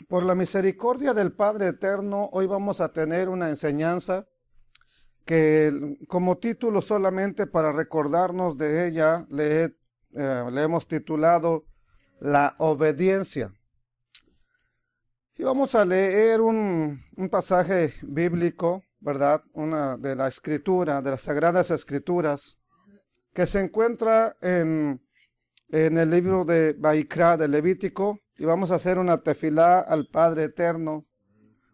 Por la misericordia del Padre Eterno, hoy vamos a tener una enseñanza que como título solamente para recordarnos de ella, le hemos titulado La obediencia. Y vamos a leer un pasaje bíblico, ¿verdad? Una de la Escritura, de las Sagradas Escrituras, que se encuentra en el libro de Vaikra, de Levítico, y vamos a hacer una tefilá al Padre Eterno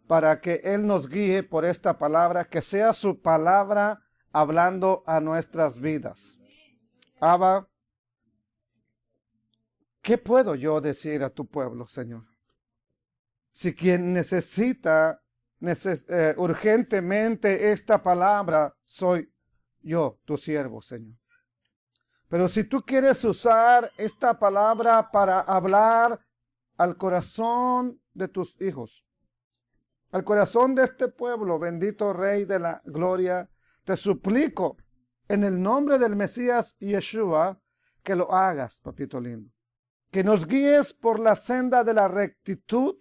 para que Él nos guíe por esta palabra, que sea su palabra hablando a nuestras vidas. Abba, ¿qué puedo yo decir a tu pueblo, Señor? Si quien necesita urgentemente esta palabra soy yo, tu siervo, Señor. Pero si tú quieres usar esta palabra para hablar al corazón de tus hijos, al corazón de este pueblo, bendito Rey de la Gloria, te suplico en el nombre del Mesías Yeshua que lo hagas, papito lindo. Que nos guíes por la senda de la rectitud,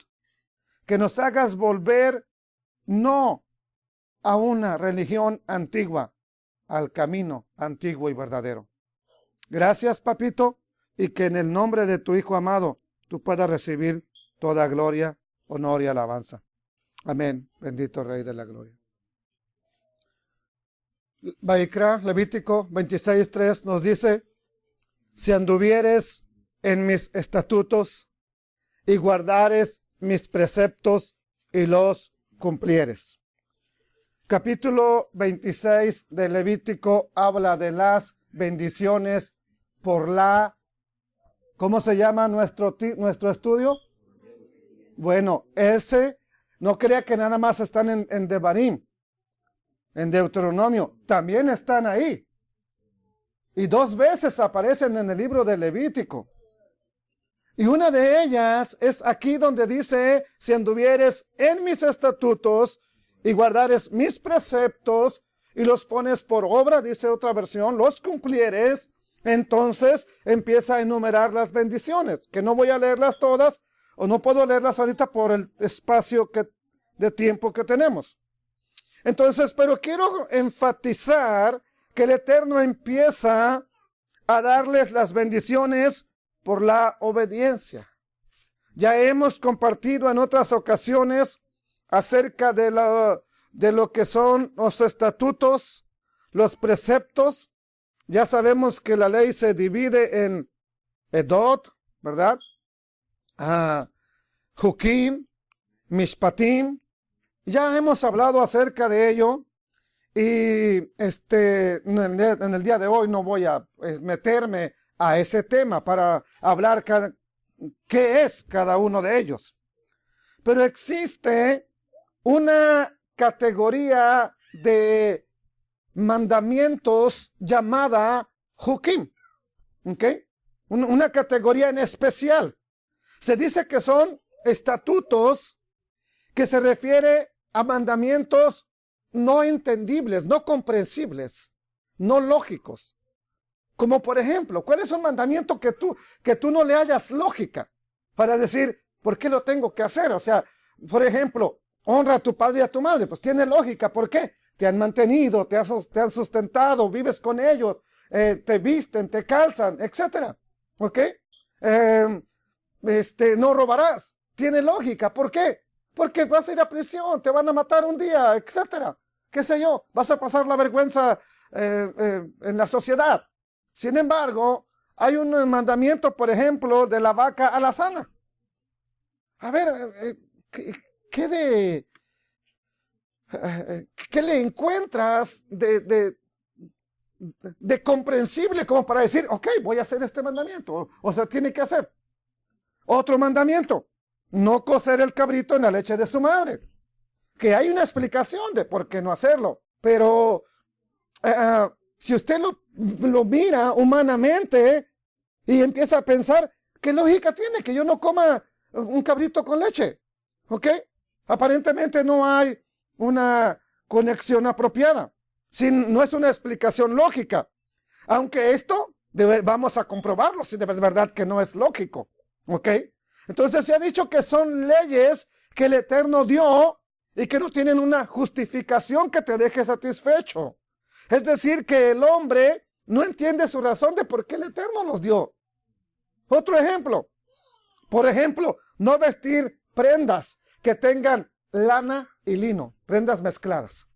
que nos hagas volver no a una religión antigua, al camino antiguo y verdadero. Gracias, papito, y que en el nombre de tu Hijo amado tú puedas recibir toda gloria, honor y alabanza. Amén. Bendito Rey de la Gloria. Vaikra, Levítico 26:3 nos dice: si anduvieres en mis estatutos y guardares mis preceptos y los cumplieres. Capítulo 26 de Levítico habla de las bendiciones por la... ¿Cómo se llama nuestro estudio? Bueno, ese, no crea que nada más están en Devarim, en Deuteronomio, también están ahí. Y 2 veces aparecen en el libro de Levítico. Y una de ellas es aquí donde dice: si anduvieres en mis estatutos y guardares mis preceptos y los pones por obra, dice otra versión, los cumplieres. Entonces empieza a enumerar las bendiciones, que no voy a leerlas todas, o no puedo leerlas ahorita por el espacio de tiempo que tenemos. Entonces, pero quiero enfatizar que el Eterno empieza a darles las bendiciones por la obediencia. Ya hemos compartido en otras ocasiones acerca de lo que son los estatutos, los preceptos. Ya sabemos que la ley se divide en Edot, ¿verdad? Hukim, Mishpatim. Ya hemos hablado acerca de ello. Y en el día de hoy no voy a meterme a ese tema para hablar qué es cada uno de ellos. Pero existe una categoría de mandamientos llamada Hukim, ¿ok? Una categoría en especial. Se dice que son estatutos que se refiere a mandamientos no entendibles, no comprensibles, no lógicos. Como por ejemplo, ¿cuál es un mandamiento que tú no le hayas lógica para decir, ¿por qué lo tengo que hacer? O sea, por ejemplo, honra a tu padre y a tu madre. Pues tiene lógica. ¿Por qué? Te han mantenido, te han sustentado, vives con ellos, te visten, te calzan, etcétera. ¿Ok? No robarás. Tiene lógica. ¿Por qué? Porque vas a ir a prisión, te van a matar un día, etcétera. ¿Qué sé yo? Vas a pasar la vergüenza en la sociedad. Sin embargo, hay un mandamiento, por ejemplo, de la vaca alazana. A ver, ¿qué le encuentras de comprensible como para decir, ok, voy a hacer este mandamiento? O sea, tiene que hacer. Otro mandamiento: no cocer el cabrito en la leche de su madre. Que hay una explicación de por qué no hacerlo. Pero si usted lo mira humanamente y empieza a pensar, ¿qué lógica tiene que yo no coma un cabrito con leche? ¿Ok? Aparentemente no hay una conexión apropiada. No es una explicación lógica. Aunque esto vamos a comprobarlo si de verdad que no es lógico. ¿Ok? Entonces se ha dicho que son leyes que el Eterno dio y que no tienen una justificación que te deje satisfecho. Es decir, que el hombre no entiende su razón de por qué el Eterno los dio. Otro ejemplo. Por ejemplo, no vestir prendas que tengan lana y lino, prendas mezcladas.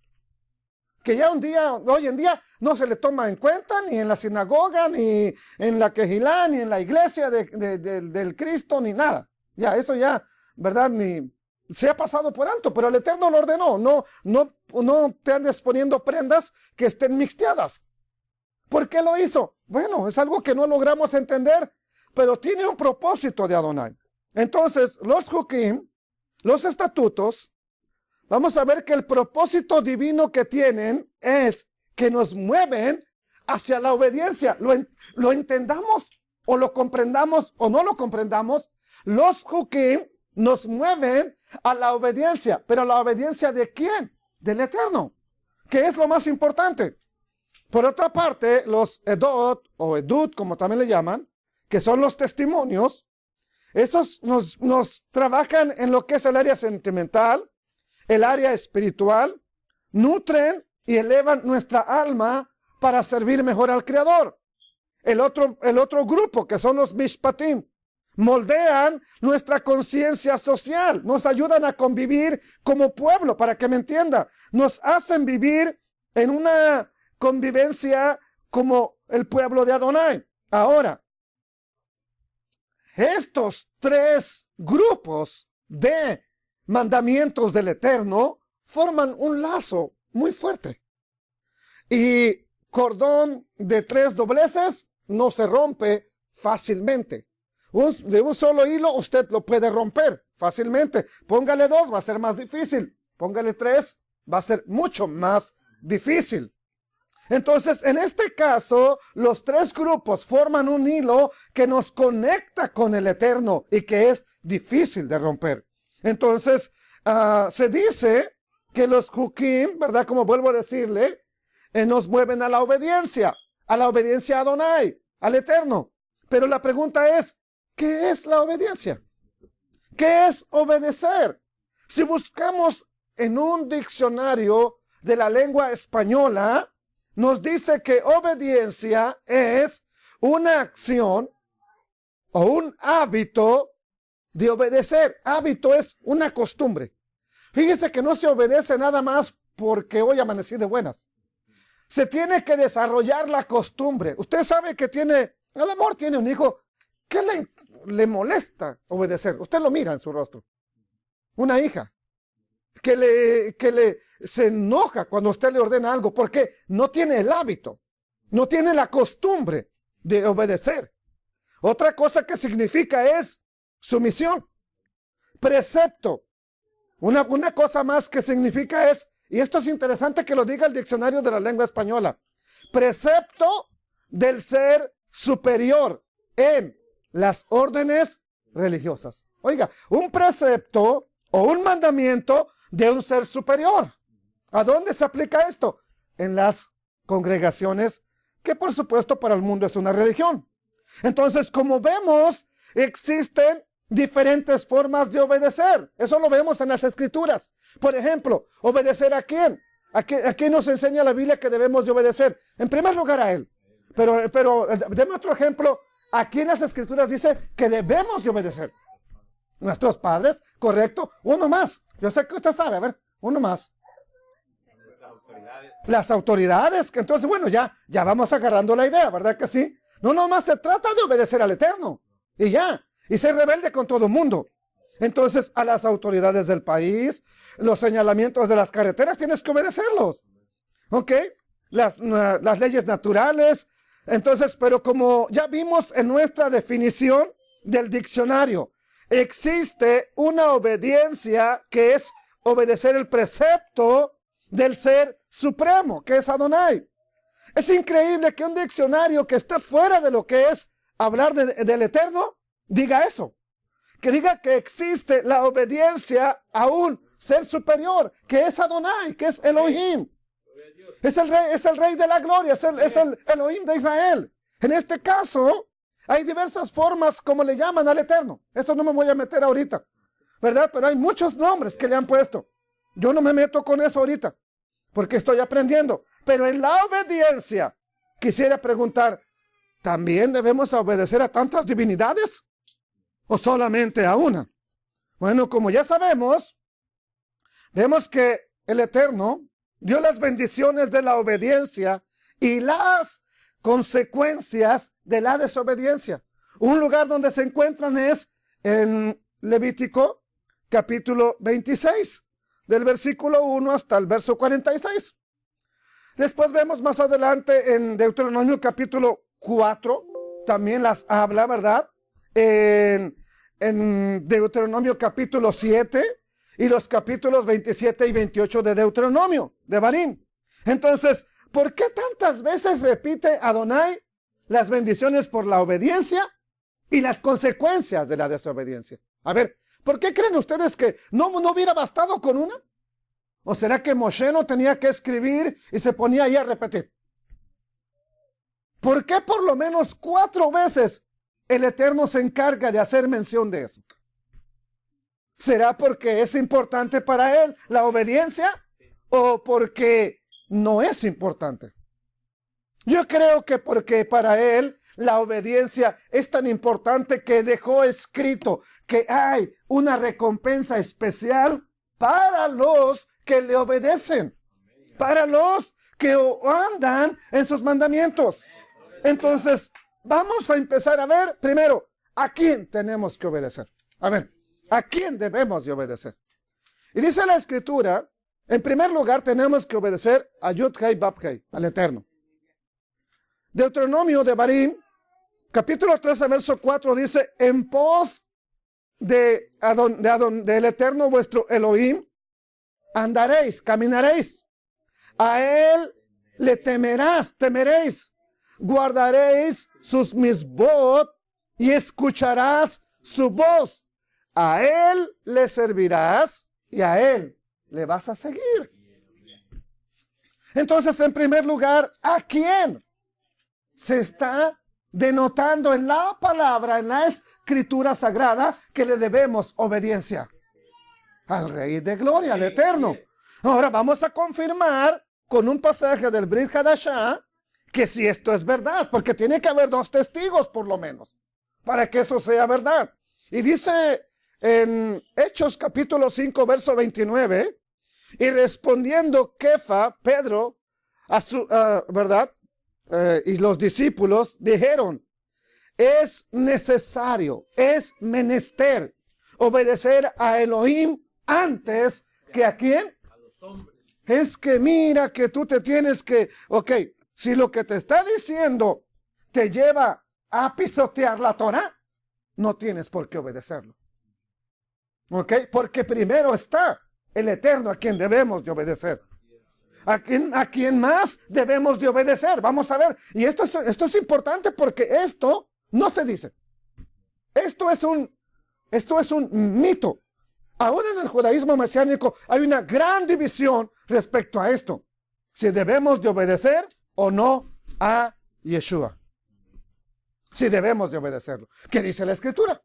Que ya hoy en día, no se le toma en cuenta ni en la sinagoga, ni en la quejilá, ni en la iglesia del Cristo, ni nada. Ya, eso ya, ¿verdad? Ni se ha pasado por alto, pero el Eterno lo ordenó. No te andes poniendo prendas que estén mixteadas. ¿Por qué lo hizo? Bueno, es algo que no logramos entender, pero tiene un propósito de Adonai. Entonces, los Jukim, los estatutos, vamos a ver que el propósito divino que tienen es que nos mueven hacia la obediencia. Lo entendamos o lo comprendamos o no lo comprendamos, los Jukim nos mueven a la obediencia. ¿Pero la obediencia de quién? Del Eterno, que es lo más importante. Por otra parte, los Edot o Edut, como también le llaman, que son los testimonios, esos nos trabajan en lo que es el área sentimental, el área espiritual, nutren y elevan nuestra alma para servir mejor al Creador. El otro grupo, que son los Mishpatim, moldean nuestra conciencia social, nos ayudan a convivir como pueblo, para que me entienda, nos hacen vivir en una convivencia como el pueblo de Adonai. Ahora, estos tres grupos de mandamientos del Eterno forman un lazo muy fuerte. Y cordón de tres dobleces no se rompe fácilmente. De un solo hilo usted lo puede romper fácilmente. Póngale 2, va a ser más difícil. Póngale 3, va a ser mucho más difícil. Entonces, en este caso, los tres grupos forman un hilo que nos conecta con el Eterno y que es difícil de romper. Entonces, se dice que los Jukim, ¿verdad? Como vuelvo a decirle, nos mueven a la obediencia a Adonai, al Eterno. Pero la pregunta es, ¿qué es la obediencia? ¿Qué es obedecer? Si buscamos en un diccionario de la lengua española, nos dice que obediencia es una acción o un hábito de obedecer. Hábito es una costumbre. Fíjese que no se obedece nada más porque hoy amanecí de buenas. Se tiene que desarrollar la costumbre. Usted sabe que a lo mejor tiene un hijo que le molesta obedecer. Usted lo mira en su rostro. Una hija que se enoja cuando usted le ordena algo porque no tiene el hábito, no tiene la costumbre de obedecer. Otra cosa que significa es sumisión, precepto. Una cosa más que significa es, y esto es interesante que lo diga el diccionario de la lengua española, precepto del ser superior en las órdenes religiosas. Oiga, un precepto o un mandamiento de un ser superior. ¿A dónde se aplica esto? En las congregaciones, que por supuesto para el mundo es una religión. Entonces, como vemos, existen diferentes formas de obedecer. Eso lo vemos en las Escrituras. Por ejemplo, ¿obedecer a quién? ¿A quién nos enseña la Biblia que debemos de obedecer? En primer lugar a Él. Pero deme otro ejemplo. Aquí en las Escrituras dice que debemos de obedecer. Nuestros padres, correcto. Uno más. Yo sé que usted sabe, a ver, uno más. Las autoridades. Que entonces, bueno, ya vamos agarrando la idea, ¿verdad que sí? No nomás se trata de obedecer al Eterno. Y ya. Y ser rebelde con todo el mundo. Entonces, a las autoridades del país, los señalamientos de las carreteras, tienes que obedecerlos. ¿Ok? Las leyes naturales. Entonces, pero como ya vimos en nuestra definición del diccionario, existe una obediencia que es obedecer el precepto del ser supremo, que es Adonai. Es increíble que un diccionario que está fuera de lo que es hablar del Eterno, diga eso. Que diga que existe la obediencia a un ser superior, que es Adonai, que es Elohim. Es el rey de la gloria, es el Elohim de Israel. En este caso, Hay diversas formas como le llaman al Eterno. Esto no me voy a meter ahorita, ¿verdad? Pero hay muchos nombres que le han puesto. Yo no me meto con eso ahorita, porque estoy aprendiendo. Pero en la obediencia, quisiera preguntar, ¿también debemos obedecer a tantas divinidades? ¿O solamente a una? Bueno, como ya sabemos, vemos que el Eterno dio las bendiciones de la obediencia y las consecuencias de la desobediencia. Un lugar donde se encuentran es en Levítico capítulo 26, del versículo 1 hasta el verso 46. Después vemos más adelante en Deuteronomio capítulo 4, también las habla, ¿verdad? En Deuteronomio capítulo 7 y los capítulos 27 y 28 de Deuteronomio, de Barín. Entonces, ¿por qué tantas veces repite Adonai las bendiciones por la obediencia y las consecuencias de la desobediencia? A ver, ¿por qué creen ustedes que no hubiera bastado con una? ¿O será que Moshe no tenía que escribir y se ponía ahí a repetir? ¿Por qué por lo menos 4 veces el Eterno se encarga de hacer mención de eso? ¿Será porque es importante para él la obediencia o porque no es importante? Yo creo que porque para él la obediencia es tan importante que dejó escrito que hay una recompensa especial para los que le obedecen, para los que andan en sus mandamientos. Entonces, vamos a empezar a ver primero a quién tenemos que obedecer. A ver, ¿a quién debemos de obedecer? Y dice la Escritura, en primer lugar tenemos que obedecer a Yud-Hei Bab-Hei, al Eterno. Deuteronomio de Barín, capítulo 13, verso 4 dice, en pos del Eterno vuestro Elohim, andaréis, caminaréis. A él le temeréis. Guardaréis sus misbot y escucharás su voz. A él le servirás y a él le vas a seguir. Entonces, en primer lugar, ¿a quién se está denotando en la palabra, en la escritura sagrada, que le debemos obediencia? Al Rey de Gloria, al Eterno. Ahora vamos a confirmar con un pasaje del Brit Hadashah que si esto es verdad, porque tiene que haber 2 testigos por lo menos para que eso sea verdad. Y dice en Hechos capítulo 5 verso 29, y respondiendo Kefa, Pedro, a su verdad, y los discípulos dijeron, es necesario, es menester obedecer a Elohim antes que ¿a quién? A los hombres. Es que mira que tú te tienes que, ok, si lo que te está diciendo te lleva a pisotear la Torah, no tienes por qué obedecerlo. Ok, porque primero está el Eterno a quien debemos de obedecer. ¿A quién más debemos de obedecer? Vamos a ver. Y esto es importante porque esto no se dice. Esto es un mito. Aún en el judaísmo mesiánico hay una gran división respecto a esto. Si debemos de obedecer o no a Yeshua. Si debemos de obedecerlo. ¿Qué dice la Escritura?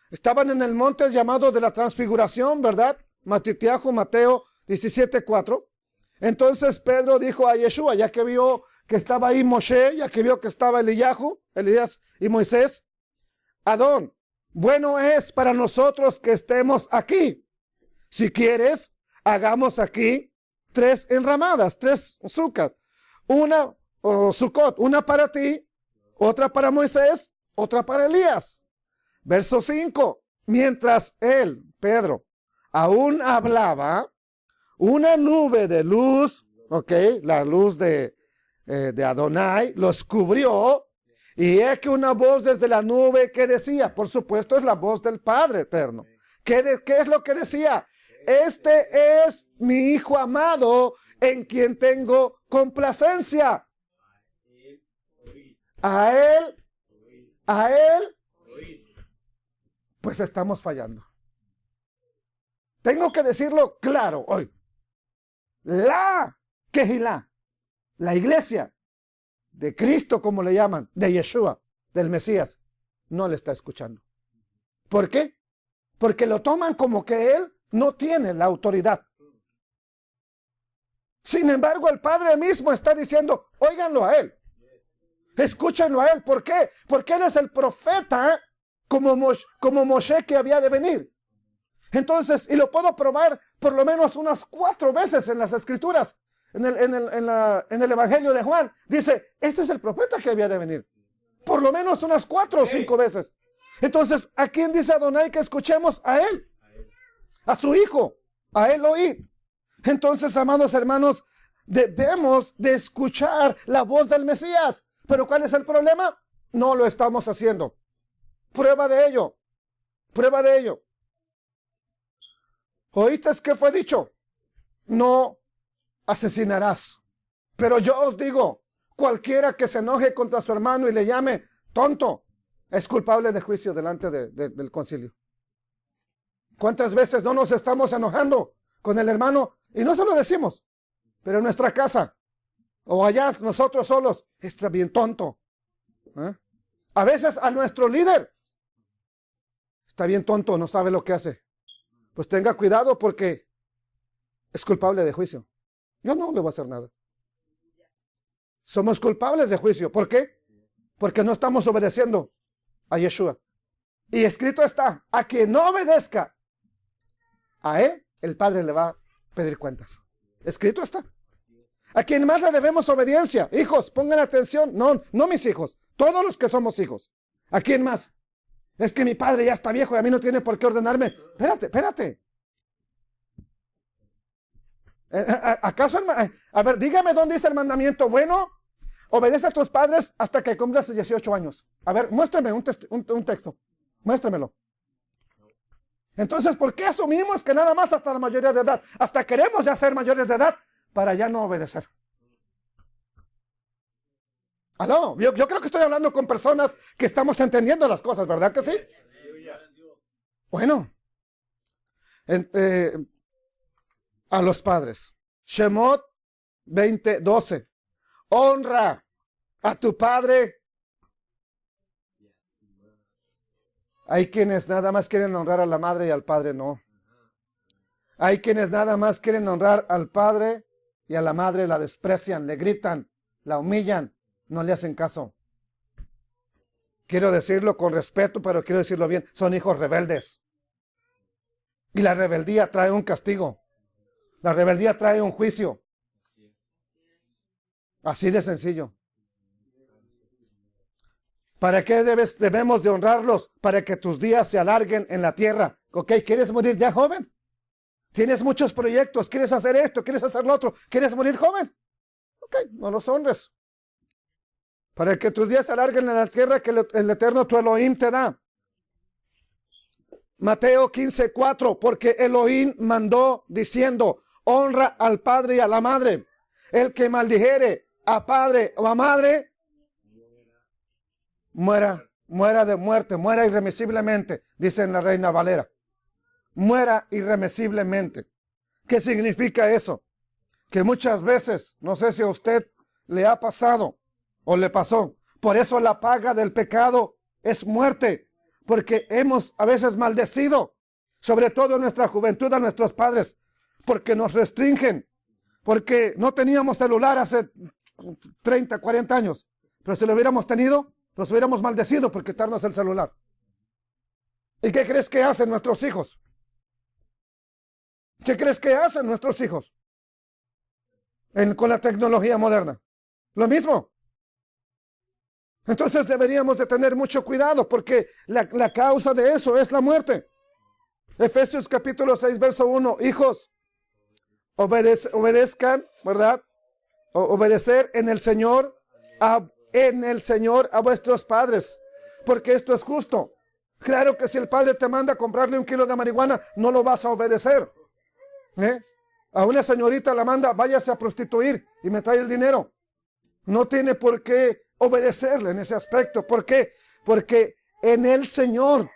Estaban en el monte llamado de la transfiguración, ¿verdad? Mateo 17:4. Entonces Pedro dijo a Yeshua, ya que vio que estaba ahí Moshe, ya que vio que estaba Elías y Moisés, Adón, bueno es para nosotros que estemos aquí. Si quieres, hagamos aquí 3 enramadas, 3 sucas. Una, sucot, una para ti, otra para Moisés, otra para Elías. Verso 5. Mientras él, Pedro, aún hablaba, una nube de luz, ok, la luz de Adonai, los cubrió. Y es que una voz desde la nube que decía, por supuesto es la voz del Padre Eterno. ¿Qué es lo que decía? Este es mi Hijo amado en quien tengo complacencia. A él, pues estamos fallando. Tengo que decirlo claro hoy. La Kehilá, la iglesia de Cristo, como le llaman, de Yeshua, del Mesías, no le está escuchando. ¿Por qué? Porque lo toman como que él no tiene la autoridad. Sin embargo, el Padre mismo está diciendo, óiganlo a él. Escúchenlo a él. ¿Por qué? Porque él es el profeta como Moshe que había de venir. Entonces, y lo puedo probar por lo menos unas 4 veces en las Escrituras. En el Evangelio de Juan. Dice, este es el profeta que había de venir. Por lo menos unas 4 o 5 veces. Entonces, ¿a quién dice Adonai que escuchemos? A él. A su hijo. A él oíd. Entonces, amados hermanos, debemos de escuchar la voz del Mesías. ¿Pero cuál es el problema? No lo estamos haciendo. Prueba de ello. Prueba de ello. ¿Oíste qué fue dicho? No asesinarás. Pero yo os digo, cualquiera que se enoje contra su hermano y le llame tonto, es culpable de juicio delante del concilio. ¿Cuántas veces no nos estamos enojando con el hermano y no se lo decimos? Pero en nuestra casa o allá nosotros solos, está bien tonto. A veces a nuestro líder, está bien tonto, no sabe lo que hace. Pues tenga cuidado porque es culpable de juicio. Yo no le voy a hacer nada. Somos culpables de juicio. ¿Por qué? Porque no estamos obedeciendo a Yeshua. Y escrito está, a quien no obedezca a él, el Padre le va a pedir cuentas. Escrito está. A quien más le debemos obediencia. Hijos, pongan atención. No mis hijos. Todos los que somos hijos. ¿A quién más? Es que mi padre ya está viejo y a mí no tiene por qué ordenarme. Espérate. ¿Acaso? A ver, dígame dónde dice el mandamiento. Bueno, obedece a tus padres hasta que cumplas 18 años. A ver, muéstrame un texto. Muéstramelo. Entonces, ¿por qué asumimos que nada más hasta la mayoría de edad? Hasta queremos ya ser mayores de edad para ya no obedecer. ¿Aló? Yo creo que estoy hablando con personas que estamos entendiendo las cosas, ¿verdad que sí? Bueno. A los padres. Shemot 20:12. Honra a tu padre. Hay quienes nada más quieren honrar a la madre y al padre no. Hay quienes nada más quieren honrar al padre y a la madre la desprecian, le gritan, la humillan, no le hacen caso. Quiero decirlo con respeto, pero quiero decirlo bien. Son hijos rebeldes. Y la rebeldía trae un castigo. La rebeldía trae un juicio. Así de sencillo. ¿Para qué debemos de honrarlos? Para que tus días se alarguen en la tierra. ¿Ok? ¿Quieres morir ya joven? ¿Tienes muchos proyectos? ¿Quieres hacer esto? ¿Quieres hacer lo otro? ¿Quieres morir joven? Ok, no los honres. Para que tus días se alarguen en la tierra que el Eterno tu Elohim te da. Mateo 15:4, porque Elohim mandó diciendo, honra al padre y a la madre. El que maldijere a padre o a madre, muera de muerte, muera irremisiblemente, dice en la Reina Valera. Muera irremisiblemente. ¿Qué significa eso? Que muchas veces, no sé si a usted le ha pasado o le pasó, por eso la paga del pecado es muerte, porque hemos a veces maldecido, sobre todo en nuestra juventud, a nuestros padres, porque nos restringen, porque no teníamos celular hace 30, 40 años, pero si lo hubiéramos tenido, nos hubiéramos maldecido por quitarnos el celular. ¿Y qué crees que hacen nuestros hijos? ¿Qué crees que hacen nuestros hijos con la tecnología moderna? Lo mismo. Entonces deberíamos de tener mucho cuidado porque la causa de eso es la muerte. Efesios capítulo 6, verso 1. Hijos, obedezcan, ¿verdad? Obedecer en el Señor a vuestros padres, porque esto es justo. Claro que si el padre te manda a comprarle 1 kilo de marihuana, no lo vas a obedecer. A una señorita la manda, váyase a prostituir y me trae el dinero. No tiene por qué obedecerle en ese aspecto. ¿Por qué? Porque en el Señor.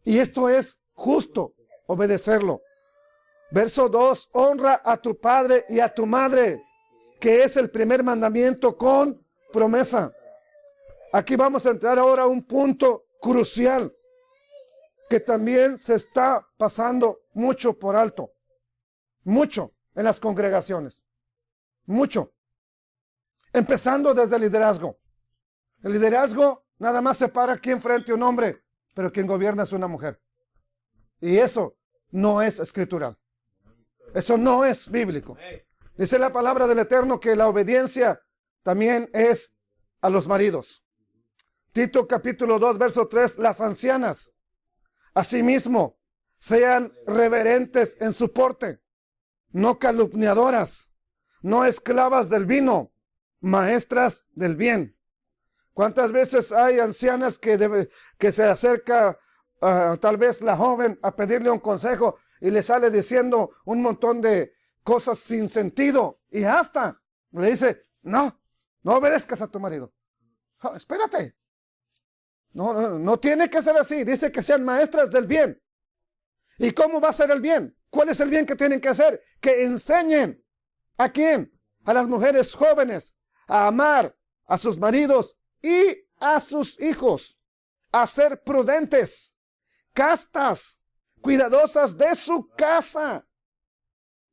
Y esto es justo, obedecerlo. Verso 2, honra a tu padre y a tu madre, que es el primer mandamiento con promesa, Aquí vamos a entrar ahora a un punto crucial que también se está pasando mucho por alto. Mucho en las congregaciones. Mucho. Empezando desde el liderazgo. El liderazgo nada más se para aquí enfrente un hombre, pero quien gobierna es una mujer. Y eso no es escritural. Eso no es bíblico. Dice la palabra del Eterno que la obediencia también es a los maridos. Tito capítulo 2, verso 3, las ancianas, asimismo, sean reverentes en su porte, no calumniadoras, no esclavas del vino, maestras del bien. ¿Cuántas veces hay ancianas que se acerca tal vez la joven a pedirle un consejo y le sale diciendo un montón de cosas sin sentido y hasta le dice, no obedezcas a tu marido. Oh, espérate. No tiene que ser así. Dice que sean maestras del bien. ¿Y cómo va a ser el bien? ¿Cuál es el bien que tienen que hacer? Que enseñen. ¿A quién? A las mujeres jóvenes a amar a sus maridos y a sus hijos, a ser prudentes, castas, cuidadosas de su casa,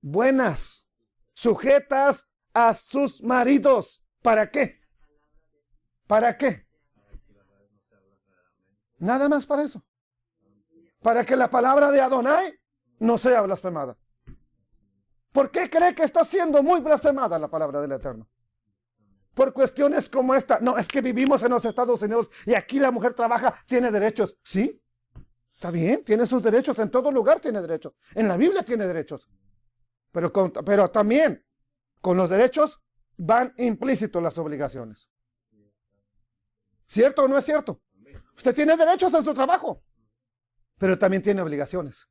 buenas, sujetas a sus maridos. ¿Para qué? ¿Para qué? Nada más para eso. Para que la palabra de Adonai no sea blasfemada. ¿Por qué cree que está siendo muy blasfemada la palabra del Eterno? Por cuestiones como esta. No, es que vivimos en los Estados Unidos y aquí la mujer trabaja, tiene derechos. ¿Sí? Está bien, tiene sus derechos. En todo lugar tiene derechos. En la Biblia tiene derechos. Pero también con los derechos van implícitos las obligaciones. ¿Cierto o no es cierto? Usted tiene derechos en su trabajo, pero también tiene obligaciones.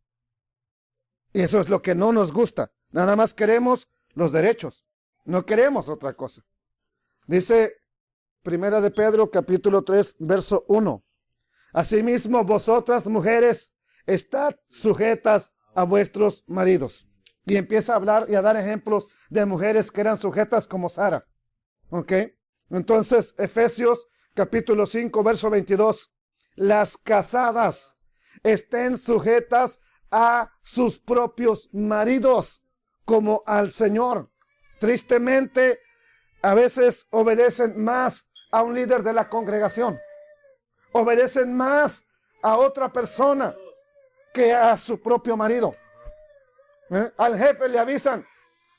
Y eso es lo que no nos gusta. Nada más queremos los derechos. No queremos otra cosa. Dice Primera de Pedro, capítulo 3, verso 1. Asimismo, vosotras, mujeres, estad sujetas a vuestros maridos. Y empieza a hablar y a dar ejemplos de mujeres que eran sujetas como Sara. ¿Ok? Entonces, Efesios, capítulo 5, verso 22. Las casadas estén sujetas a sus propios maridos como al Señor. Tristemente, a veces obedecen más a un líder de la congregación. Obedecen más a otra persona que a su propio marido. Al jefe le avisan,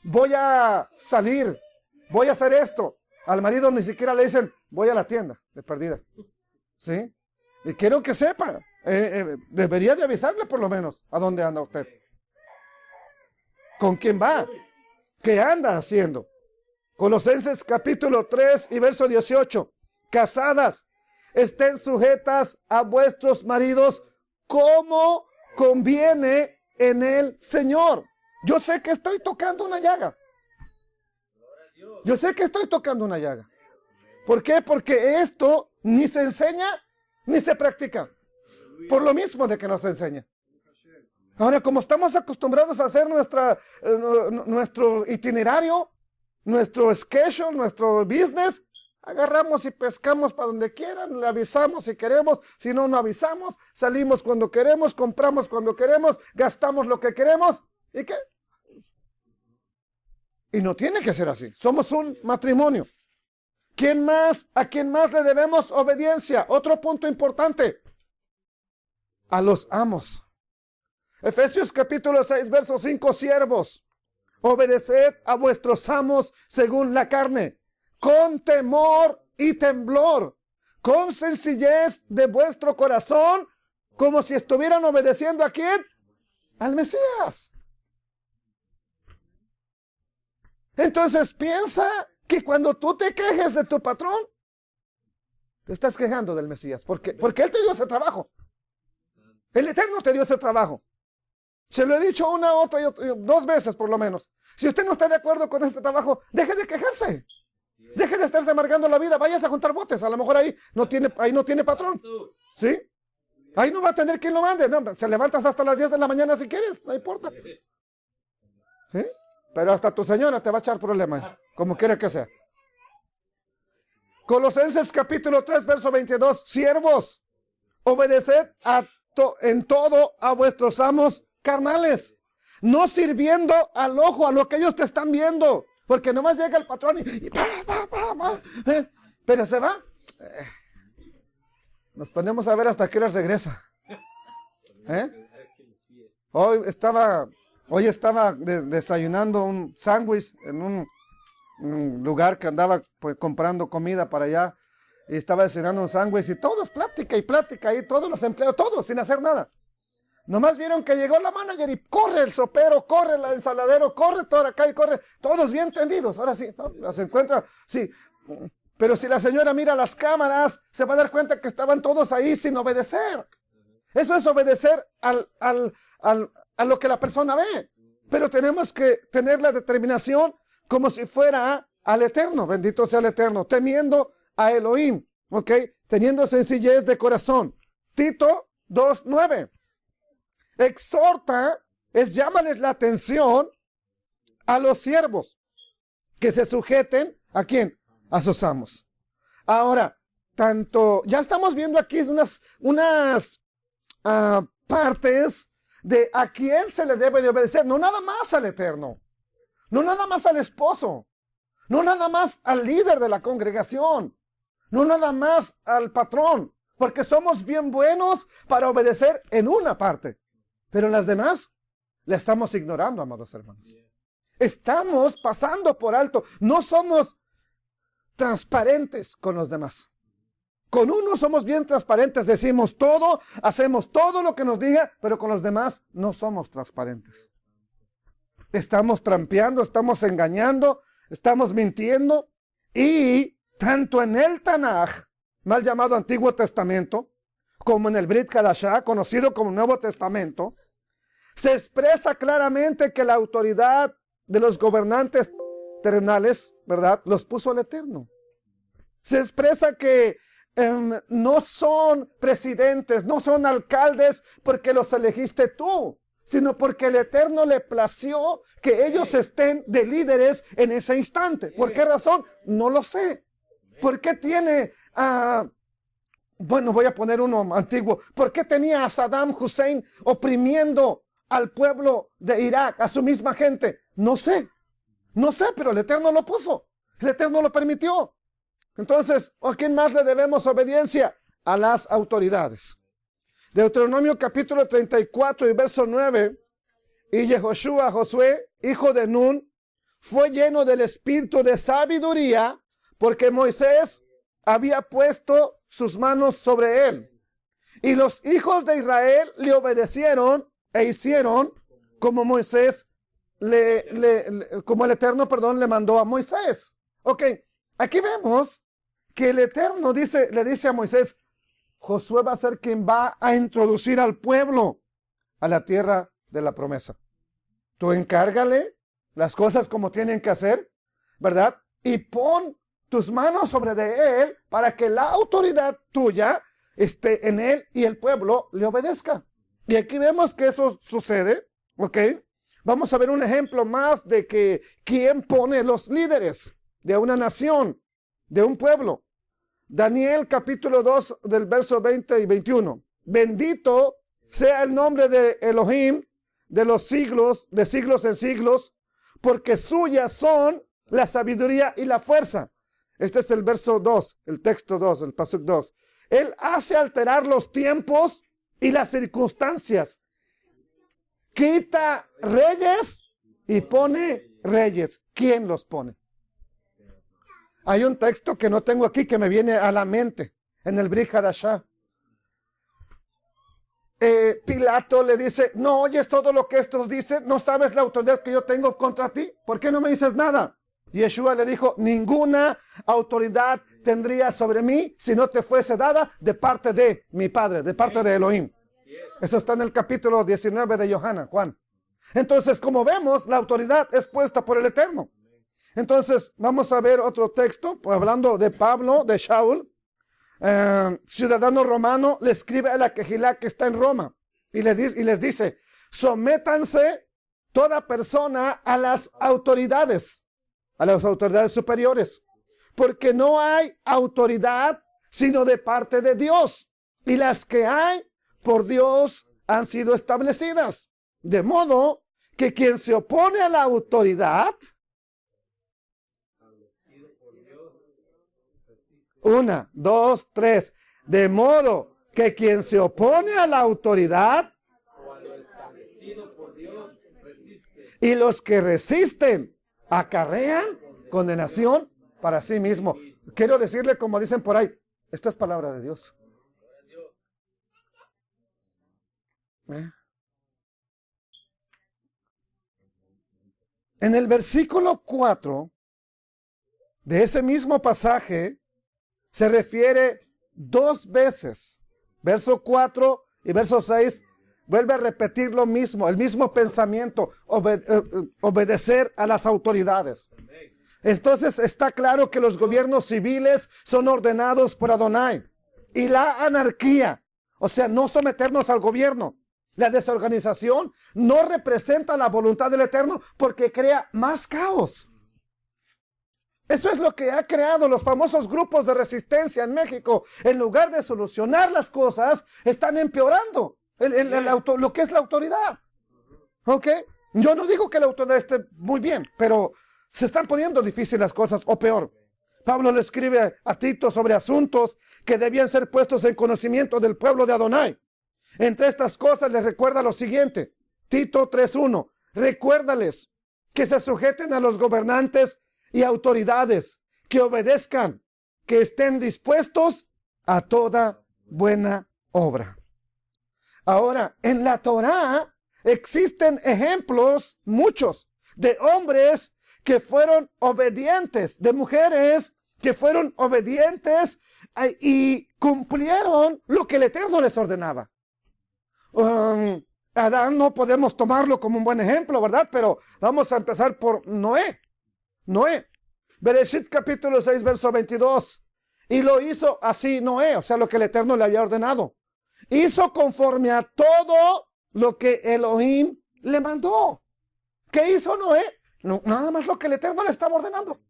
voy a salir, voy a hacer esto. Al marido ni siquiera le dicen, voy a la tienda de perdida. ¿Sí? Y quiero que sepa, debería de avisarle por lo menos a dónde anda usted. ¿Con quién va? ¿Qué anda haciendo? Colosenses capítulo 3 y verso 18. Casadas, estén sujetas a vuestros maridos como conviene en el Señor. Yo sé que estoy tocando una llaga. Yo sé que estoy tocando una llaga. ¿Por qué? Porque esto ni se enseña ni se practica. Por lo mismo de que no se enseña. Ahora, como estamos acostumbrados a hacer nuestro itinerario, nuestro schedule, nuestro business, agarramos y pescamos para donde quieran, le avisamos si queremos, si no, no avisamos, salimos cuando queremos, compramos cuando queremos, gastamos lo que queremos. ¿Y qué? Y no tiene que ser así. Somos un matrimonio. ¿Quién más? ¿A quién más le debemos obediencia? Otro punto importante. A los amos. Efesios capítulo 6, verso 5. Siervos, obedeced a vuestros amos según la carne, con temor y temblor, con sencillez de vuestro corazón, como si estuvieran obedeciendo ¿a quién? Al Mesías. Entonces piensa que cuando tú te quejes de tu patrón, te estás quejando del Mesías. Porque Él te dio ese trabajo. El Eterno te dio ese trabajo. Se lo he dicho una, otra y dos veces por lo menos. Si usted no está de acuerdo con este trabajo, deje de quejarse. Deje de estarse amargando la vida. Váyase a juntar botes. A lo mejor ahí no tiene patrón. ¿Sí? Ahí no va a tener quien lo mande. No, se levantas hasta las 10 de la mañana si quieres. No importa. ¿Sí? Pero hasta tu señora te va a echar problemas, como quiera que sea. Colosenses capítulo 3, verso 22. Siervos, obedeced en todo a vuestros amos carnales, no sirviendo al ojo, a lo que ellos te están viendo, porque nomás llega el patrón y pero se va. Nos ponemos a ver hasta qué hora regresa. Hoy estaba desayunando un sándwich en un lugar que andaba pues comprando comida para allá, y estaba desayunando un sándwich y todos plática y plática y todos los empleados, todos sin hacer nada. Nomás vieron que llegó la manager y corre el sopero, corre el ensaladero, corre todo acá y corre, todos bien tendidos. Ahora sí, ¿no? Las encuentra, sí. Pero si la señora mira las cámaras, se va a dar cuenta que estaban todos ahí sin obedecer. Eso es obedecer a lo que la persona ve. Pero tenemos que tener la determinación como si fuera al Eterno. Bendito sea el Eterno. Temiendo a Elohim. ¿Ok? Teniendo sencillez de corazón. Tito 2:9. Exhorta, llámales la atención a los siervos que se sujeten, ¿a quién? A sus amos. Ahora, ya estamos viendo aquí unas partes de a quién se le debe de obedecer. No nada más al Eterno, no nada más al esposo, no nada más al líder de la congregación, no nada más al patrón, porque somos bien buenos para obedecer en una parte. Pero las demás la estamos ignorando, amados hermanos. Estamos pasando por alto. No somos transparentes con los demás. Con uno somos bien transparentes. Decimos todo, hacemos todo lo que nos diga, pero con los demás no somos transparentes. Estamos trampeando, estamos engañando, estamos mintiendo. Y tanto en el Tanaj, mal llamado Antiguo Testamento, como en el Brit Hadashah, conocido como Nuevo Testamento, se expresa claramente que la autoridad de los gobernantes terrenales, ¿verdad?, los puso el Eterno. Se expresa que no son presidentes, no son alcaldes porque los elegiste tú, sino porque el Eterno le plació que ellos estén de líderes en ese instante. ¿Por qué razón? No lo sé. ¿Por qué tiene bueno, voy a poner uno antiguo. ¿Por qué tenía a Saddam Hussein oprimiendo al pueblo de Irak, a su misma gente? No sé, pero el Eterno lo puso. El Eterno lo permitió. Entonces, ¿a quién más le debemos obediencia? A las autoridades. Deuteronomio capítulo 34 y verso 9. Y Yehoshua, Josué, hijo de Nun, fue lleno del espíritu de sabiduría, porque Moisés había puesto sus manos sobre él. Y los hijos de Israel le obedecieron e hicieron como Moisés como el Eterno, le mandó a Moisés. Ok, aquí vemos que el Eterno le dice a Moisés: Josué va a ser quien va a introducir al pueblo a la tierra de la promesa. Tú encárgale las cosas como tienen que hacer, ¿verdad? Y pon tus manos sobre de él para que la autoridad tuya esté en él y el pueblo le obedezca. Y aquí vemos que eso sucede, ¿ok? Vamos a ver un ejemplo más de que quién pone los líderes de una nación, de un pueblo. Daniel capítulo 2 del verso 20 y 21. Bendito sea el nombre de Elohim de los siglos, de siglos en siglos, porque suyas son la sabiduría y la fuerza. Este es el verso 2, el texto 2, el pasuk 2. Él hace alterar los tiempos y las circunstancias. Quita reyes y pone reyes. ¿Quién los pone? Hay un texto que no tengo aquí que me viene a la mente en el Brit Hadashah. Pilato le dice: no oyes todo lo que estos dicen, no sabes la autoridad que yo tengo contra ti, ¿por qué no me dices nada? Y Yeshua le dijo: ninguna autoridad tendría sobre mí si no te fuese dada de parte de mi Padre, de parte de Elohim. Eso está en el capítulo 19 de Juan. Entonces, como vemos, la autoridad es puesta por el Eterno. Entonces, vamos a ver otro texto, pues, hablando de Pablo, de Shaul, ciudadano romano, le escribe a la Quejilá que está en Roma y les dice: sométanse toda persona a las autoridades superiores, porque no hay autoridad sino de parte de Dios, y las que hay por Dios han sido establecidas. De modo que quien se opone a la autoridad, una, dos, tres, de modo que quien se opone a la autoridad y los que resisten acarrean condenación para sí mismo. Quiero decirle, como dicen por ahí, esto es palabra de Dios. En el versículo 4 de ese mismo pasaje se refiere dos veces. Verso 4 y verso 6 vuelve a repetir lo mismo, el mismo pensamiento, obedecer a las autoridades. Entonces está claro que los gobiernos civiles son ordenados por Adonai. Y la anarquía, o sea, no someternos al gobierno, la desorganización, no representa la voluntad del Eterno porque crea más caos. Eso es lo que ha creado los famosos grupos de resistencia en México. En lugar de solucionar las cosas, están empeorando lo que es la autoridad. ¿Ok? Yo no digo que la autoridad esté muy bien, pero se están poniendo difíciles las cosas, o peor. Pablo le escribe a Tito sobre asuntos que debían ser puestos en conocimiento del pueblo de Adonai. Entre estas cosas les recuerda lo siguiente. Tito 3:1. Recuérdales que se sujeten a los gobernantes y autoridades, que obedezcan, que estén dispuestos a toda buena obra. Ahora, en la Torá existen ejemplos, muchos, de hombres que fueron obedientes, de mujeres que fueron obedientes y cumplieron lo que el Eterno les ordenaba. Adán no podemos tomarlo como un buen ejemplo, ¿verdad? Pero vamos a empezar por Noé. Bereshit capítulo 6, verso 22. Y lo hizo así Noé, o sea, lo que el Eterno le había ordenado. Hizo conforme a todo lo que Elohim le mandó. ¿Qué hizo Noé? No, nada más lo que el Eterno le estaba ordenando.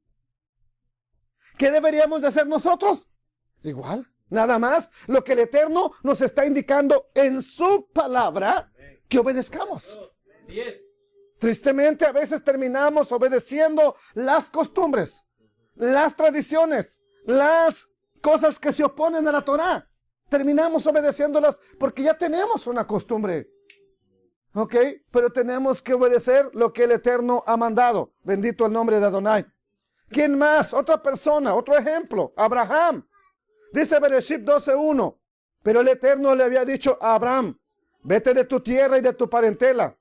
¿Qué deberíamos de hacer nosotros? Igual, nada más lo que el Eterno nos está indicando en su palabra que obedezcamos. Tristemente a veces terminamos obedeciendo las costumbres, las tradiciones, las cosas que se oponen a la Torá. Terminamos obedeciéndolas porque ya tenemos una costumbre. ¿Ok? Pero tenemos que obedecer lo que el Eterno ha mandado. Bendito el nombre de Adonai. ¿Quién más? Otra persona, otro ejemplo. Abraham. Dice Bereshit 12:1. Pero el Eterno le había dicho a Abraham: vete de tu tierra y de tu parentela,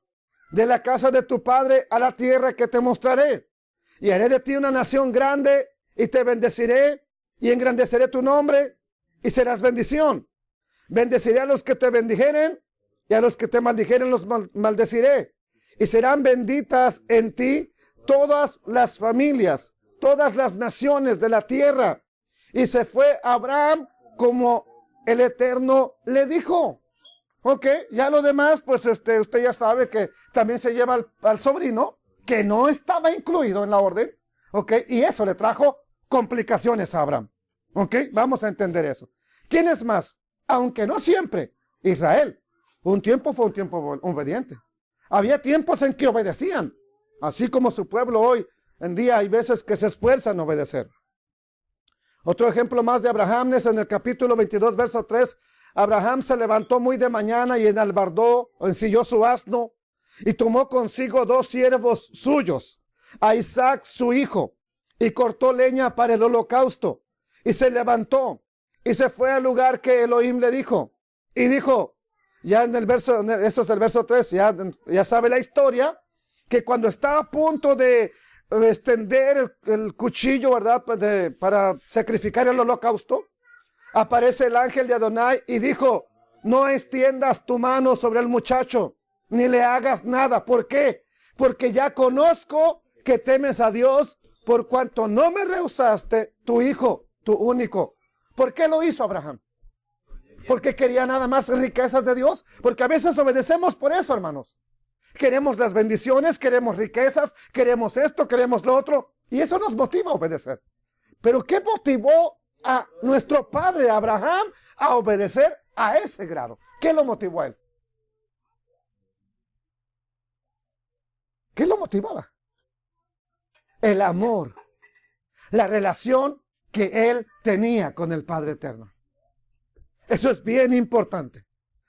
de la casa de tu padre a la tierra que te mostraré. Y haré de ti una nación grande y te bendeciré y engrandeceré tu nombre y serás bendición. Bendeciré a los que te bendijeren y a los que te maldijeren los maldeciré. Y serán benditas en ti todas las familias, todas las naciones de la tierra. Y se fue Abraham como el Eterno le dijo. Ok, ya lo demás, pues usted ya sabe que también se lleva al sobrino, que no estaba incluido en la orden. Ok, y eso le trajo complicaciones a Abraham. Ok, vamos a entender eso. ¿Quién es más? Aunque no siempre, Israel. Un tiempo fue un tiempo obediente. Había tiempos en que obedecían, así como su pueblo hoy en día hay veces que se esfuerzan a obedecer. Otro ejemplo más de Abraham es en el capítulo 22, verso 3. Abraham se levantó muy de mañana y enalbardó, ensilló su asno y tomó consigo 2 siervos suyos, a Isaac su hijo, y cortó leña para el holocausto. Y se levantó y se fue al lugar que Elohim le dijo. Y dijo, ya en el verso, eso es el verso 3, ya sabe la historia, que cuando está a punto de extender el cuchillo, ¿verdad? Para sacrificar el holocausto, aparece el ángel de Adonai y dijo, no extiendas tu mano sobre el muchacho, ni le hagas nada. ¿Por qué? Porque ya conozco que temes a Dios, por cuanto no me rehusaste tu hijo, tu único. ¿Por qué lo hizo Abraham? ¿Porque quería nada más riquezas de Dios? Porque a veces obedecemos por eso, hermanos. Queremos las bendiciones, queremos riquezas, queremos esto, queremos lo otro. Y eso nos motiva a obedecer. Pero ¿qué motivó a nuestro padre Abraham a obedecer a ese grado? ¿Qué lo motivó a él? ¿Qué lo motivaba? El amor, la relación que él tenía con el Padre Eterno. Eso es bien importante.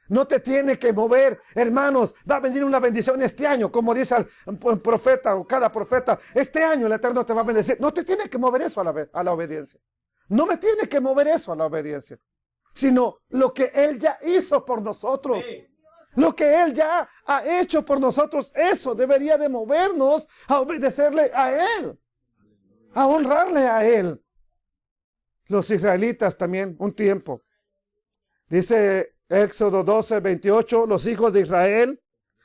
No te tiene que mover, hermanos. Va a venir una bendición este año, como dice el profeta o cada profeta. Este año el Eterno te va a bendecir. No te tiene que mover eso a la obediencia. No me tiene que mover eso a la obediencia. Sino lo que Él ya hizo por nosotros. Lo que Él ya ha hecho por nosotros. Eso debería de movernos a obedecerle a Él. A honrarle a Él. Los israelitas también, un tiempo. Dice Éxodo 12, 28, los hijos de Israel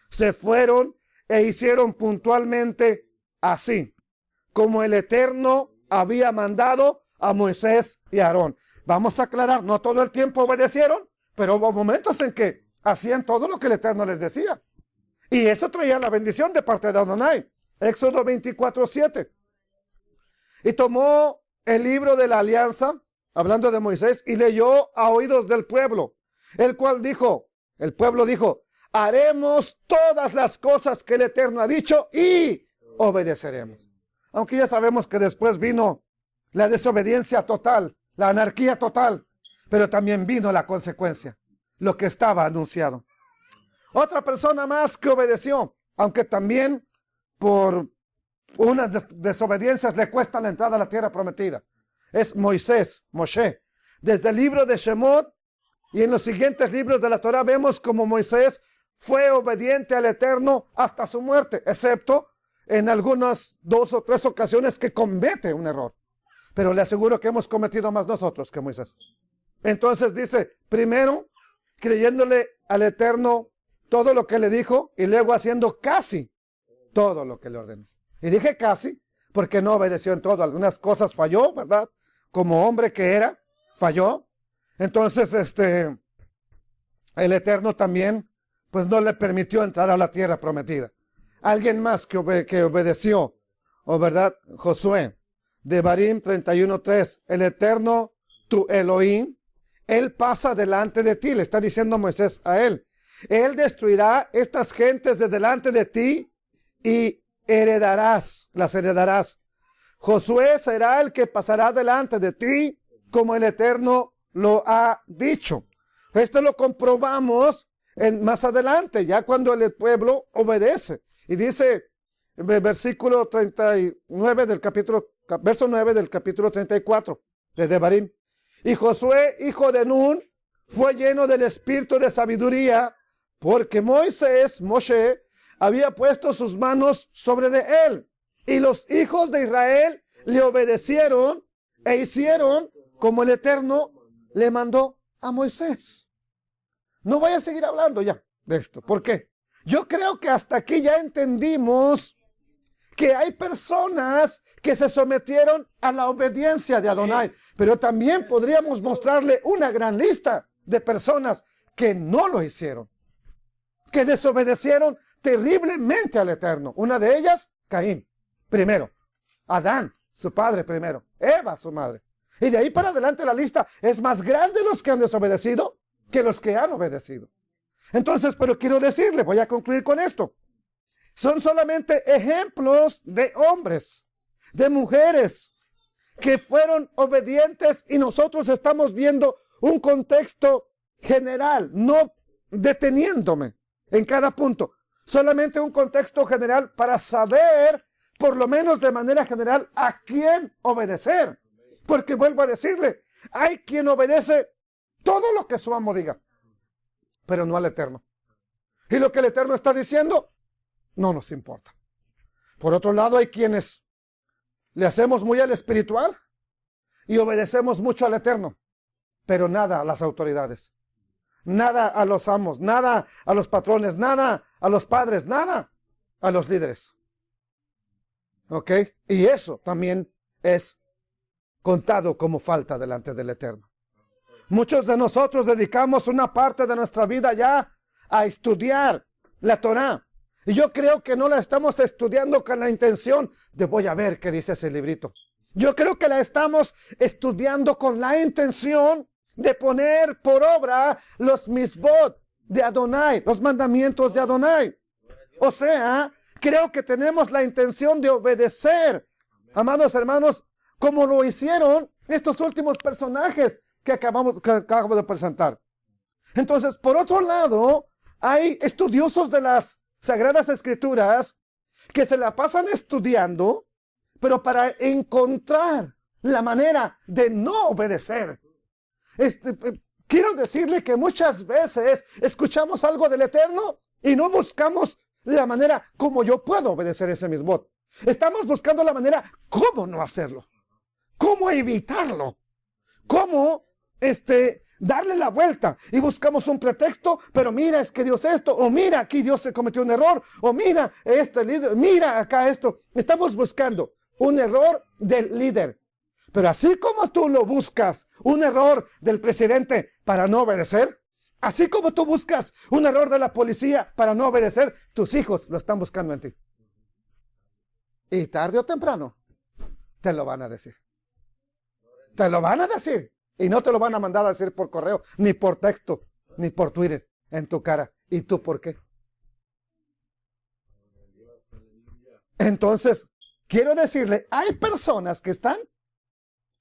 se fueron e hicieron puntualmente así, como el Eterno había mandado a Moisés y a Aarón. Vamos a aclarar, no todo el tiempo obedecieron, pero hubo momentos en que hacían todo lo que el Eterno les decía. Y eso traía la bendición de parte de Adonai. Éxodo 24, 7. Y tomó el libro de la alianza, hablando de Moisés, y leyó a oídos del pueblo, el cual dijo, el pueblo dijo, haremos todas las cosas que el Eterno ha dicho y obedeceremos. Aunque ya sabemos que después vino la desobediencia total, la anarquía total, pero también vino la consecuencia, lo que estaba anunciado. Otra persona más que obedeció, aunque también por unas desobediencias le cuesta la entrada a la tierra prometida, es Moisés, Moshe. Desde el libro de Shemot y en los siguientes libros de la Torah vemos como Moisés fue obediente al Eterno hasta su muerte, excepto en algunas 2 o 3 ocasiones que comete un error. Pero le aseguro que hemos cometido más nosotros que Moisés. Entonces dice, primero creyéndole al Eterno todo lo que le dijo y luego haciendo casi todo lo que le ordenó. Y dije casi porque no obedeció en todo. Algunas cosas falló, ¿verdad? Como hombre que era, falló. Entonces, el Eterno también, pues no le permitió entrar a la tierra prometida. Alguien más que obedeció, o verdad, Josué, Devarim 31:3, el Eterno, tu Elohim, Él pasa delante de ti, le está diciendo Moisés a él. Él destruirá estas gentes de delante de ti y las heredarás. Josué será el que pasará delante de ti como el Eterno lo ha dicho. Esto lo comprobamos más adelante, ya cuando el pueblo obedece. Y dice, versículo 39 del capítulo, verso 9 del capítulo 34 de Devarim. Y Josué, hijo de Nun, fue lleno del espíritu de sabiduría, porque Moshe, había puesto sus manos sobre de él. Y los hijos de Israel le obedecieron e hicieron como el Eterno le mandó a Moisés. No voy a seguir hablando ya de esto. ¿Por qué? Yo creo que hasta aquí ya entendimos que hay personas que se sometieron a la obediencia de Adonai, pero también podríamos mostrarle una gran lista de personas que no lo hicieron, que desobedecieron terriblemente al Eterno. Una de ellas, Caín, primero. Adán, su padre primero. Eva, su madre. Y de ahí para adelante la lista es más grande los que han desobedecido que los que han obedecido. Entonces, pero quiero decirle, voy a concluir con esto. Son solamente ejemplos de hombres, de mujeres que fueron obedientes, y nosotros estamos viendo un contexto general, no deteniéndome en cada punto, solamente un contexto general para saber, por lo menos de manera general, a quién obedecer. Porque vuelvo a decirle, hay quien obedece todo lo que su amo diga, pero no al Eterno. Y lo que el Eterno está diciendo, no nos importa. Por otro lado, hay quienes le hacemos muy al espiritual y obedecemos mucho al Eterno, pero nada a las autoridades, nada a los amos, nada a los patrones, nada a los padres, nada a los líderes. ¿Ok? Y eso también es contado como falta delante del Eterno. Muchos de nosotros dedicamos una parte de nuestra vida ya a estudiar la Torah. Y yo creo que no la estamos estudiando con la intención de voy a ver qué dice ese librito. Yo creo que la estamos estudiando con la intención de poner por obra los misbot de Adonai, los mandamientos de Adonai. O sea, creo que tenemos la intención de obedecer, amados hermanos, como lo hicieron estos últimos personajes que acabo de presentar. Entonces, por otro lado, hay estudiosos de las Sagradas Escrituras que se la pasan estudiando, pero para encontrar la manera de no obedecer. Quiero decirle que muchas veces escuchamos algo del Eterno y no buscamos la manera como yo puedo obedecer ese mismo. Estamos buscando la manera cómo no hacerlo, cómo evitarlo, cómo darle la vuelta, y buscamos un pretexto. Pero mira, es que Dios esto, o mira, aquí Dios se cometió un error, o mira, líder, mira acá esto. Estamos buscando un error del líder. Pero así como tú lo buscas, un error del presidente para no obedecer, así como tú buscas un error de la policía para no obedecer, tus hijos lo están buscando en ti. Y tarde o temprano te lo van a decir. Te lo van a decir. Y no te lo van a mandar a decir por correo, ni por texto, ni por Twitter, en tu cara. ¿Y tú por qué? Entonces, quiero decirle, hay personas que están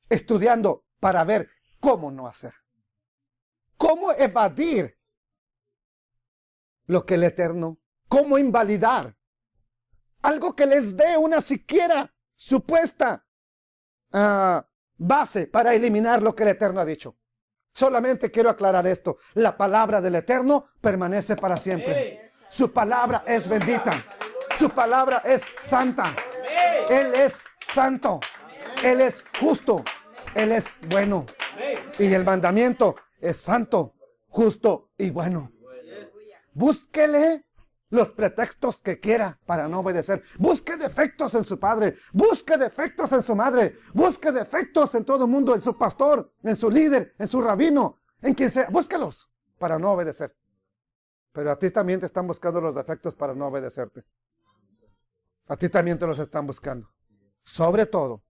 estudiando para ver cómo no hacer. Cómo evadir lo que el Eterno, cómo invalidar algo que les dé una siquiera supuesta base para eliminar lo que el Eterno ha dicho. Solamente quiero aclarar esto: la palabra del Eterno permanece para siempre. Su palabra es bendita, su palabra es santa. Él es santo, Él es justo, Él es bueno, y el mandamiento es santo, justo y bueno. Búsquele los pretextos que quiera para no obedecer. Busque defectos en su padre, busque defectos en su madre, busque defectos en todo el mundo, en su pastor, en su líder, en su rabino, en quien sea. Búsquelos para no obedecer. Pero a ti también te están buscando los defectos para no obedecerte. A ti también te los están buscando. Sobre todo,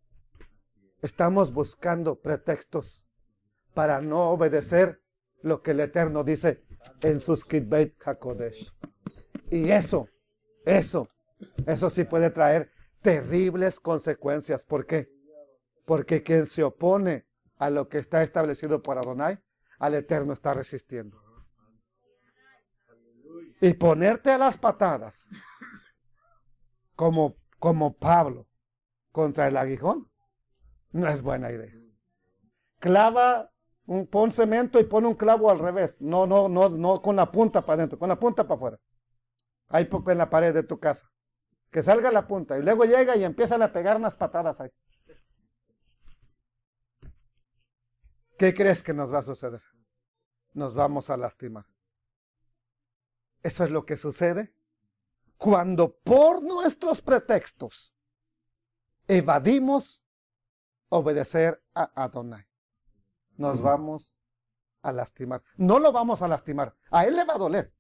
estamos buscando pretextos para no obedecer lo que el Eterno dice en sus Kitbeit HaKodesh. Y eso sí puede traer terribles consecuencias. ¿Por qué? Porque quien se opone a lo que está establecido por Adonai, al Eterno está resistiendo. Y ponerte a las patadas, como Pablo contra el aguijón, no es buena idea. Pon cemento y pon un clavo al revés. No con la punta para adentro, con la punta para afuera. Ahí en la pared de tu casa. Que salga la punta. Y luego llega y empiezan a pegar unas patadas ahí. ¿Qué crees que nos va a suceder? Nos vamos a lastimar. Eso es lo que sucede cuando por nuestros pretextos evadimos obedecer a Adonai. Nos vamos a lastimar. No lo vamos a lastimar. A él le va a doler.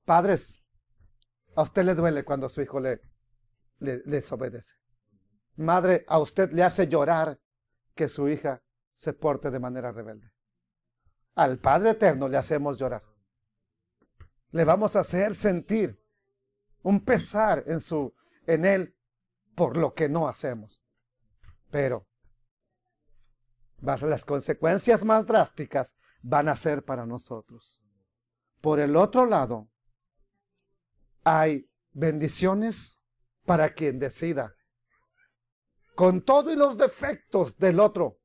Padres, a usted le duele cuando su hijo le desobedece. Madre, a usted le hace llorar que su hija se porte de manera rebelde. Al Padre Eterno le hacemos llorar. Le vamos a hacer sentir un pesar en él por lo que no hacemos. Pero las consecuencias más drásticas van a ser para nosotros. Por el otro lado, hay bendiciones para quien decida, con todo y los defectos del otro,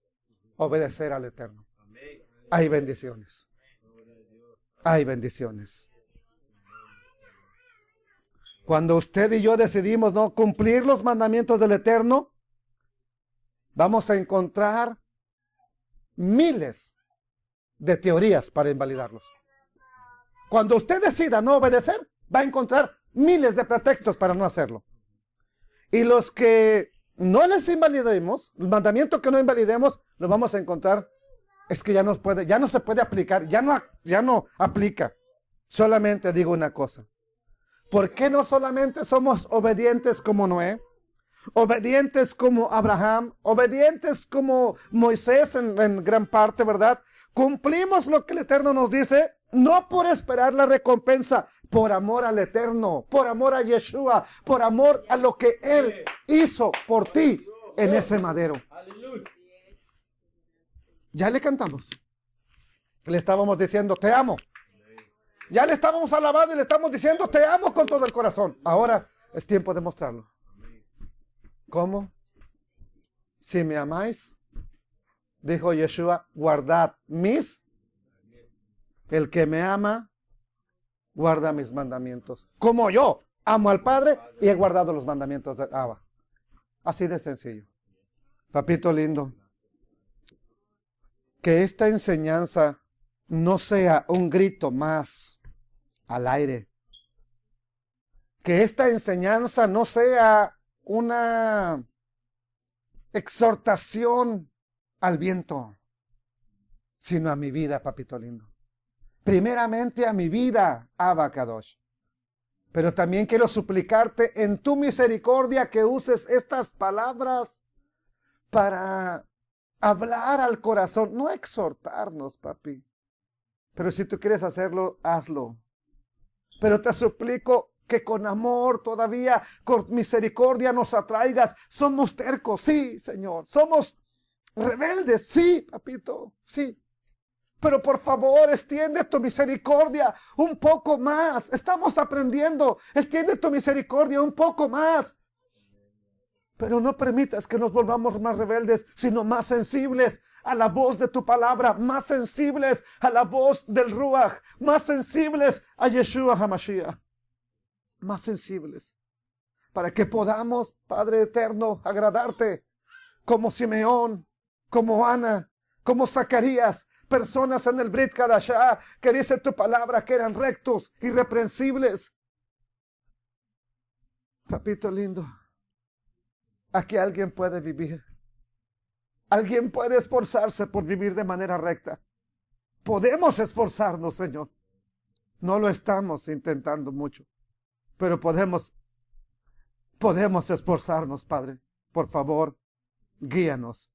obedecer al Eterno. Hay bendiciones. Hay bendiciones. Cuando usted y yo decidimos no cumplir los mandamientos del Eterno, vamos a encontrar miles de teorías para invalidarlos. Cuando usted decida no obedecer, va a encontrar miles de pretextos para no hacerlo. Y los que no les invalidemos, el mandamiento que no invalidemos, lo vamos a encontrar, es que ya no se puede aplicar, ya no aplica. Solamente digo una cosa: ¿por qué no solamente somos obedientes como Noé? obedientes como Abraham, obedientes como Moisés en gran parte, ¿verdad? Cumplimos lo que el Eterno nos dice, no por esperar la recompensa, por amor al Eterno, por amor a Yeshua, por amor a lo que Él hizo por ti en ese madero. Ya le cantamos. Le estábamos diciendo, te amo. Ya le estábamos alabando y le estamos diciendo, te amo con todo el corazón. Ahora es tiempo de mostrarlo. ¿Cómo? Si me amáis, dijo Yeshua, guardad mis. El que me ama, guarda mis mandamientos. Como yo amo al Padre y he guardado los mandamientos de Abba. Así de sencillo. Papito lindo, que esta enseñanza no sea un grito más al aire. Que esta enseñanza no sea una exhortación al viento, sino a mi vida, papito lindo. Primeramente a mi vida, Abba Kadosh. Pero también quiero suplicarte en tu misericordia que uses estas palabras para hablar al corazón, no exhortarnos, papi. Pero si tú quieres hacerlo, hazlo. Pero te suplico que con amor todavía, con misericordia nos atraigas. Somos tercos, sí, Señor. Somos rebeldes, sí, papito, sí. Pero por favor, extiende tu misericordia un poco más. Estamos aprendiendo. Extiende tu misericordia un poco más. Pero no permitas que nos volvamos más rebeldes, sino más sensibles a la voz de tu palabra, más sensibles a la voz del Ruach, más sensibles a Yeshua HaMashiach. Más sensibles. Para que podamos, Padre eterno, agradarte como Simeón, como Ana, como Zacarías, personas en el Brit Kadashah que dice tu palabra que eran rectos, irreprensibles. Papito lindo, aquí alguien puede vivir. Alguien puede esforzarse por vivir de manera recta. Podemos esforzarnos, Señor. No lo estamos intentando mucho, pero podemos esforzarnos, Padre. Por favor, guíanos.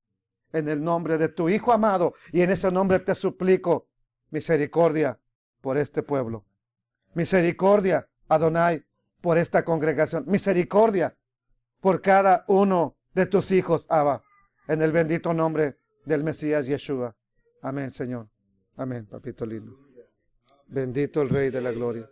En el nombre de tu Hijo amado, y en ese nombre te suplico misericordia por este pueblo. Misericordia, Adonai, por esta congregación. Misericordia por cada uno de tus hijos, Abba. En el bendito nombre del Mesías Yeshua. Amén, Señor. Amén, papito lindo. Bendito el Rey de la Gloria.